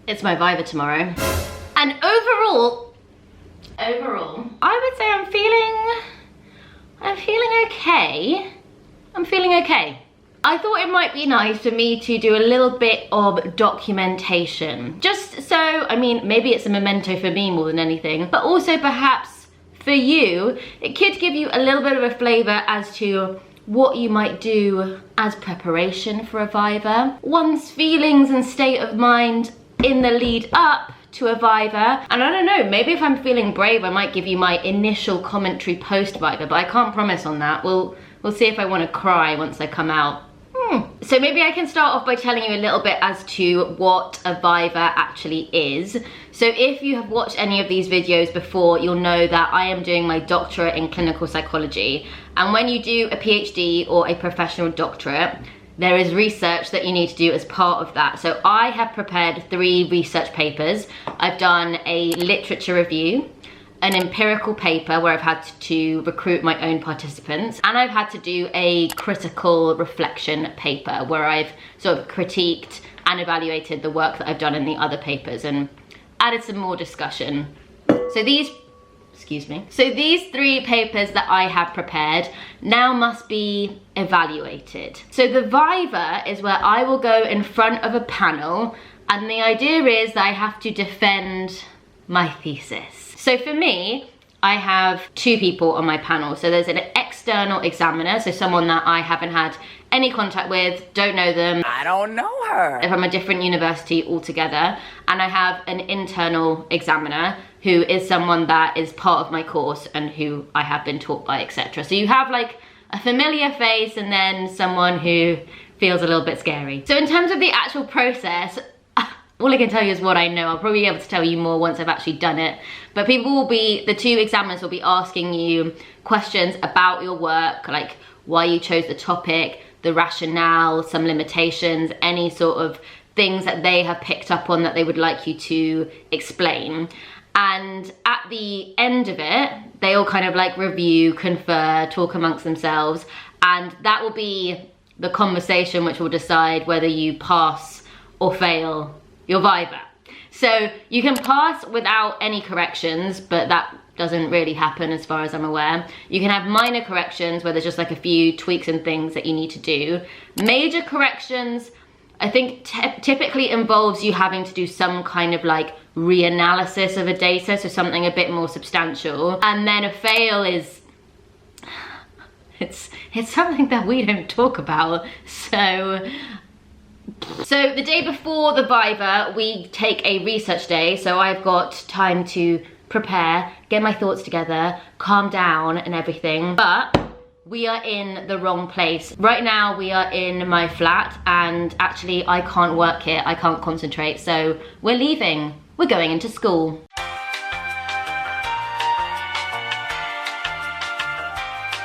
it's my viva tomorrow. And overall, I would say I'm feeling okay. I'm feeling okay. I thought it might be nice for me to do a little bit of documentation. Just so, I mean, maybe it's a memento for me more than anything, but also perhaps for you, it could give you a little bit of a flavor as to what you might do as preparation for a viva, one's feelings and state of mind in the lead up to a viva. And I don't know, maybe if I'm feeling brave, I might give you my initial commentary post viva, but I can't promise on that. We'll see if I want to cry once I come out. So maybe I can start off by telling you a little bit as to what a viva actually is. So if you have watched any of these videos before, you'll know that I am doing my doctorate in clinical psychology. And when you do a PhD or a professional doctorate, there is research that you need to do as part of that. So I have prepared 3 research papers. I've done a literature review, an empirical paper where I've had to recruit my own participants, and I've had to do a critical reflection paper where I've sort of critiqued and evaluated the work that I've done in the other papers and added some more discussion. So these 3 papers that I have prepared now must be evaluated. So the viva is where I will go in front of a panel, and the idea is that I have to defend my thesis. So for me, I have 2 people on my panel. So there's an external examiner, so someone that I haven't had any contact with, don't know them. I don't know her. From a different university altogether. And I have an internal examiner who is someone that is part of my course and who I have been taught by, etc. So you have like a familiar face and then someone who feels a little bit scary. So in terms of the actual process, all I can tell you is what I know. I'll probably be able to tell you more once I've actually done it. But the 2 examiners will be asking you questions about your work, like why you chose the topic, the rationale, some limitations, any sort of things that they have picked up on that they would like you to explain. And at the end of it, they all kind of like review, confer, talk amongst themselves. And that will be the conversation which will decide whether you pass or fail your viva. So you can pass without any corrections, but that doesn't really happen as far as I'm aware. You can have minor corrections where there's just like a few tweaks and things that you need to do. Major corrections, I think typically involves you having to do some kind of like reanalysis of a data, so something a bit more substantial. And then a fail is, it's something that we don't talk about. So the day before the viva, we take a research day. So I've got time to prepare, get my thoughts together, calm down and everything. But we are in the wrong place. Right now we are in my flat and actually I can't work here, I can't concentrate. So we're leaving, we're going into school.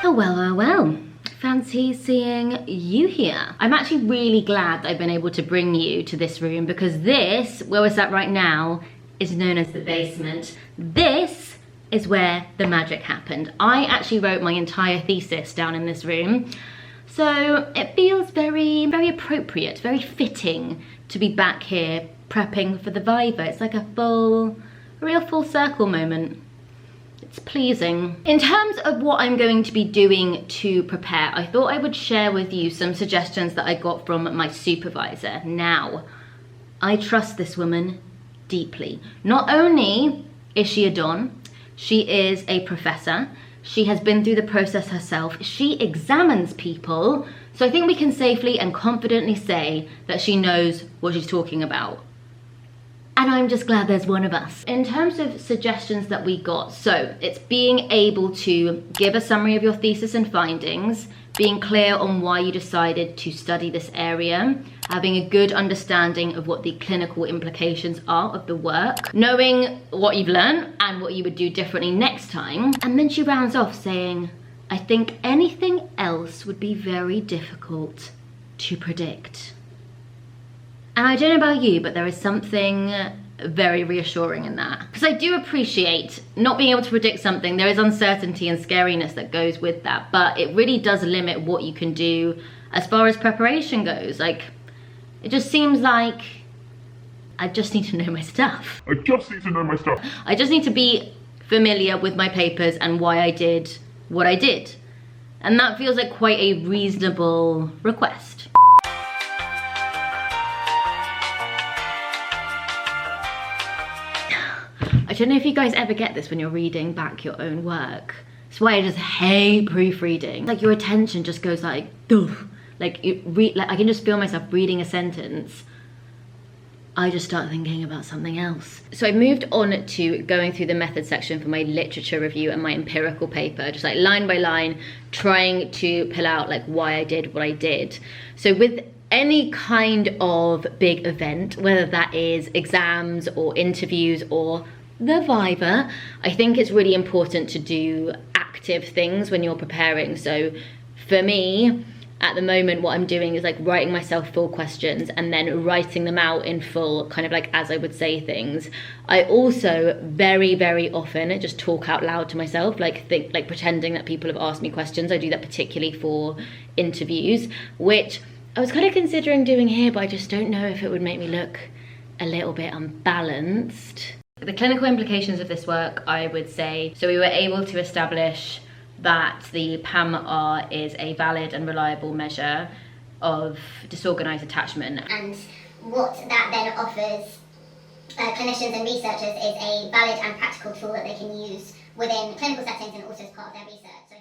Oh well, oh well. Fancy seeing you here. I'm actually really glad that I've been able to bring you to this room because this, where we're sat right now, is known as the basement. This is where the magic happened. I actually wrote my entire thesis down in this room. So it feels very, very appropriate, very fitting to be back here prepping for the viva. It's like a real full circle moment. It's pleasing. In terms of what I'm going to be doing to prepare, I thought I would share with you some suggestions that I got from my supervisor. Now, I trust this woman deeply. Not only is she a Don, she is a professor. She has been through the process herself. She examines people. So I think we can safely and confidently say that she knows what she's talking about. And I'm just glad there's one of us. In terms of suggestions that we got, so it's being able to give a summary of your thesis and findings, being clear on why you decided to study this area, having a good understanding of what the clinical implications are of the work, knowing what you've learned and what you would do differently next time. And then she rounds off saying, I think anything else would be very difficult to predict. And I don't know about you, but there is something very reassuring in that. Because I do appreciate not being able to predict something. There is uncertainty and scariness that goes with that, but it really does limit what you can do as far as preparation goes. Like, it just seems like I just need to know my stuff. I just need to know my stuff. I just need to be familiar with my papers and why I did what I did. And that feels like quite a reasonable request. I don't know if you guys ever get this when you're reading back your own work. That's why I just hate proofreading. Like your attention just goes like, doof. Like I can just feel myself reading a sentence. I just start thinking about something else. So I moved on to going through the method section for my literature review and my empirical paper, just like line by line, trying to pull out like why I did what I did. So with any kind of big event, whether that is exams or interviews or the viva, I think it's really important to do active things when you're preparing. So for me, at the moment, what I'm doing is like writing myself full questions and then writing them out in full, kind of like as I would say things. I also very, very often just talk out loud to myself, like pretending that people have asked me questions. I do that particularly for interviews, which I was kind of considering doing here, but I just don't know if it would make me look a little bit unbalanced. The clinical implications of this work, I would say, so we were able to establish that the PAM-R is a valid and reliable measure of disorganized attachment. And what that then offers clinicians and researchers is a valid and practical tool that they can use within clinical settings and also as part of their research. So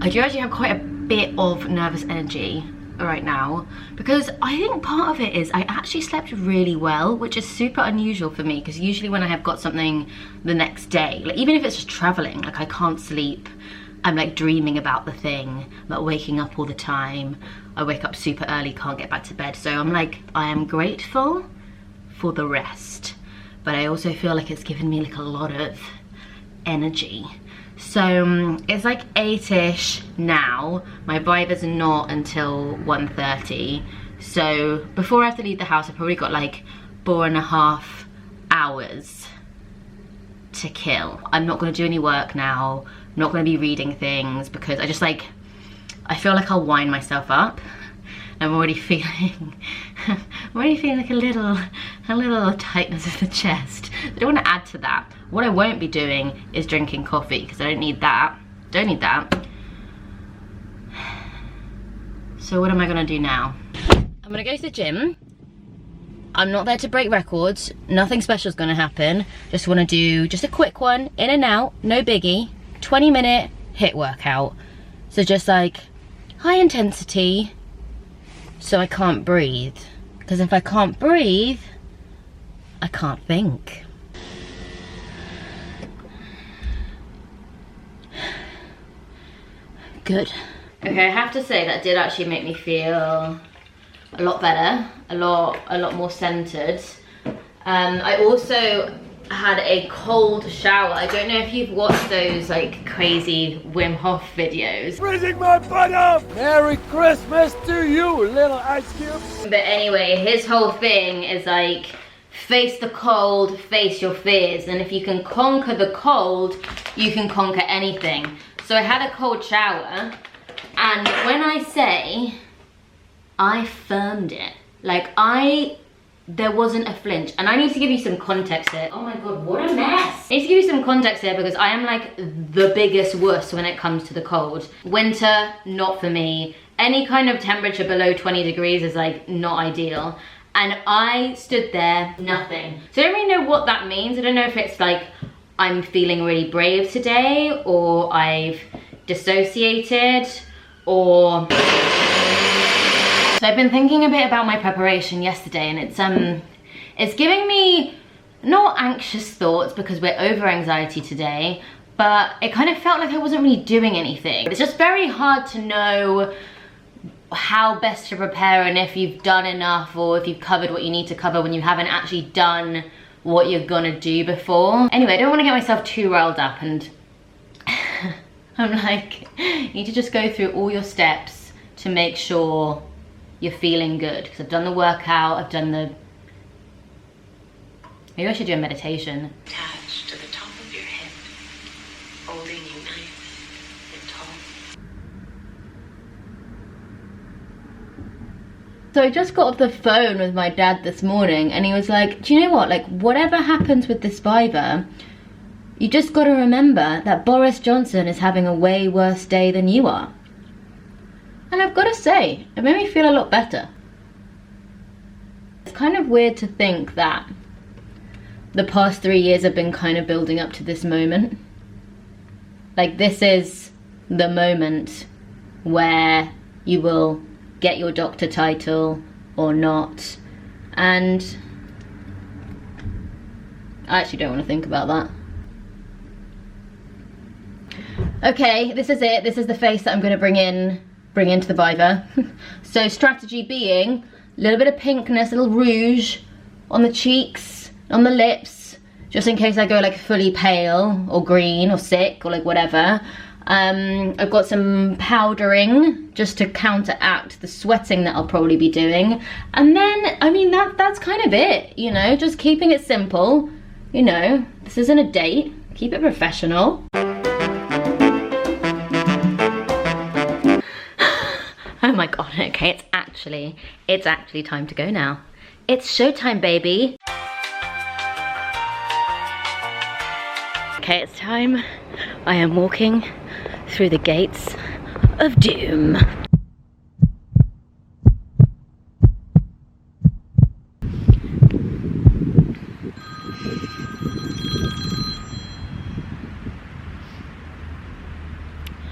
I do actually have quite a bit of nervous energy right now, because I think part of it is I actually slept really well, which is super unusual for me, because usually when I have got something the next day, like even if it's just traveling, like I can't sleep, I'm like dreaming about the thing, but waking up all the time. I wake up super early, can't get back to bed. So I'm like, I am grateful for the rest, but I also feel like it's given me like a lot of energy. So it's like 8ish now. My viva's not until 1:30. So before I have to leave the house, I've probably got like 4.5 hours to kill. I'm not gonna do any work now. I'm not gonna be reading things because I feel like I'll wind myself up. I'm already feeling like a little tightness in the chest. I don't want to add to that. What I won't be doing is drinking coffee because I don't need that. So what am I gonna do now? I'm gonna go to the gym. I'm not there to break records. Nothing special is gonna happen. Just wanna do just a quick one, in and out, no biggie. 20-minute HIIT workout. So just like high intensity, so I can't breathe. Because if I can't breathe, I can't think. Good. Okay, I have to say that did actually make me feel a lot better, a lot more centered. I also had a cold shower. I don't know if you've watched those like crazy Wim Hof videos. Freezing my butt off! Merry Christmas to you, little ice cube! But anyway, his whole thing is like, face the cold, face your fears. And if you can conquer the cold, you can conquer anything. So I had a cold shower, and when I say, I firmed it. Like there wasn't a flinch. And I need to give you some context here. Oh my God, what a mess. I need to give you some context here because I am like the biggest wuss when it comes to the cold. Winter, not for me. Any kind of temperature below 20 degrees is like not ideal. And I stood there, nothing. So I don't really know what that means. I don't know if it's like, I'm feeling really brave today, or I've dissociated, or... So I've been thinking a bit about my preparation yesterday, and it's giving me not anxious thoughts because we're over anxiety today, but it kind of felt like I wasn't really doing anything. It's just very hard to know how best to prepare and if you've done enough or if you've covered what you need to cover when you haven't actually done what you're gonna do before. Anyway, I don't want to get myself too riled up, and I'm like, you need to just go through all your steps to make sure you're feeling good. Because I've done the workout, I've done the... Maybe I should do a meditation. Attached to the top of your head, holding you nice and tall. So I just got off the phone with my dad this morning and he was like, do you know what, like whatever happens with this viva, you just got to remember that Boris Johnson is having a way worse day than you are. And I've got to say, it made me feel a lot better. It's kind of weird to think that the past 3 years have been kind of building up to this moment. Like this is the moment where you will get your doctor title or not. And I actually don't want to think about that. Okay, this is it. This is the face that I'm going to bring into the viva. So strategy being a little bit of pinkness, a little rouge on the cheeks, on the lips, just in case I go like fully pale or green or sick or like whatever. I've got some powdering just to counteract the sweating that I'll probably be doing. And then, I mean, that's kind of it, you know, just keeping it simple. You know, this isn't a date. Keep it professional. Oh my god, okay, it's actually time to go now. It's showtime, baby. Okay, it's time. I am walking through the gates of doom.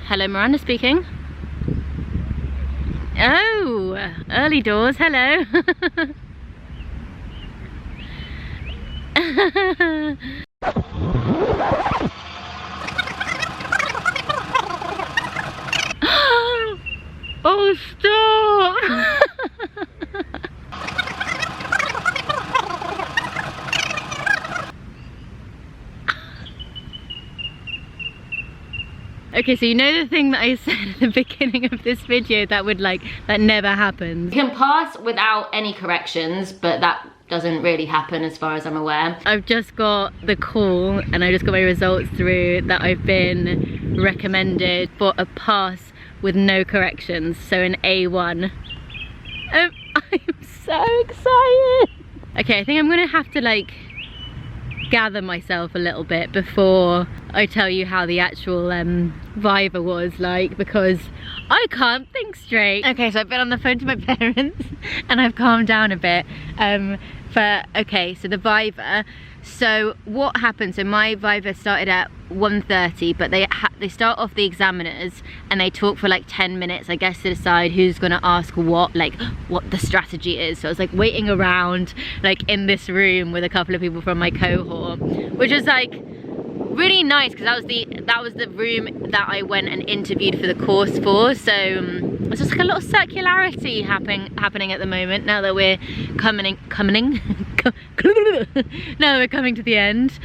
Hello, Miranda speaking. Oh, early doors, hello. Oh, stop. Okay, so you know the thing that I said at the beginning of this video that never happens? You can pass without any corrections, but that doesn't really happen as far as I'm aware. I've just got the call and I just got my results through that I've been recommended for a pass with no corrections, so an A1. I'm so excited. Okay, I think I'm gonna have to like gather myself a little bit before I tell you how the actual viva was like, because I can't think straight. Okay, so I've been on the phone to my parents and I've calmed down a bit. Okay, so the viva, so what happened, so my viva started at 1:30, but they start off the examiners and they talk for like 10 minutes, I guess, to decide who's gonna ask what the strategy is. So I was like waiting around like in this room with a couple of people from my cohort, which was like really nice because that was the room that I went and interviewed for the course for. So it's just like a lot of circularity happening at the moment now that we're coming to the end.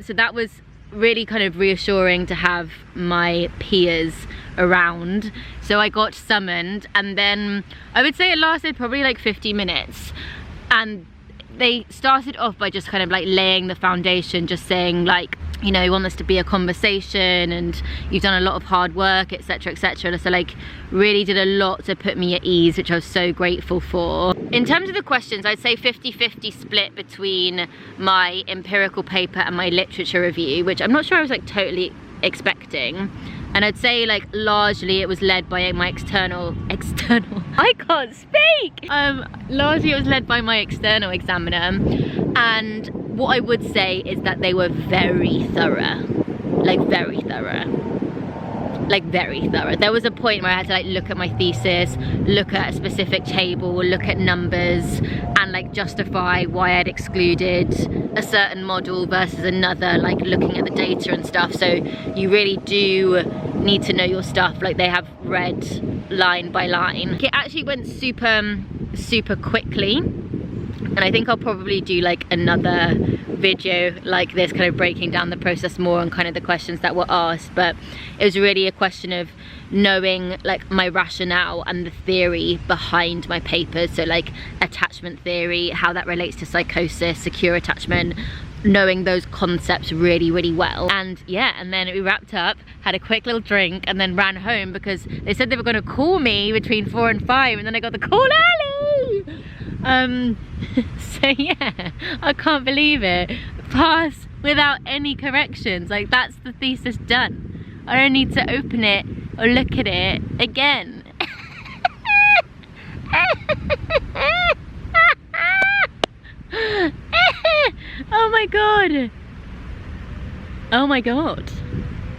So that was really kind of reassuring to have my peers around. So I got summoned and then I would say it lasted probably like 50 minutes, and they started off by just kind of like laying the foundation, just saying like, you know, you want this to be a conversation and you've done a lot of hard work, etc, etc. So like really did a lot to put me at ease, which I was so grateful for. In terms of the questions, I'd say 50-50 split between my empirical paper and my literature review, which I'm not sure I was like totally expecting. And I'd say like largely it was led by my external I can't speak! Largely it was led by my external examiner, and what I would say is that they were very thorough. Like very thorough. Like very thorough. There was a point where I had to like look at my thesis, look at a specific table, look at numbers, and like justify why I'd excluded a certain model versus another, like looking at the data and stuff. So you really do need to know your stuff. Like they have read line by line. It actually went super quickly, and I think I'll probably do like another video like this, kind of breaking down the process more on kind of the questions that were asked. But it was really a question of knowing like my rationale and the theory behind my papers. So like attachment theory, how that relates to psychosis, secure attachment, knowing those concepts really well. And yeah, and then we wrapped up, had a quick little drink, and then ran home because they said they were going to call me between 4 and 5, and then I got the call early. So yeah, I can't believe it. Pass without any corrections. Like, that's the thesis done. I don't need to open it or look at it again. Oh my god. Oh my god.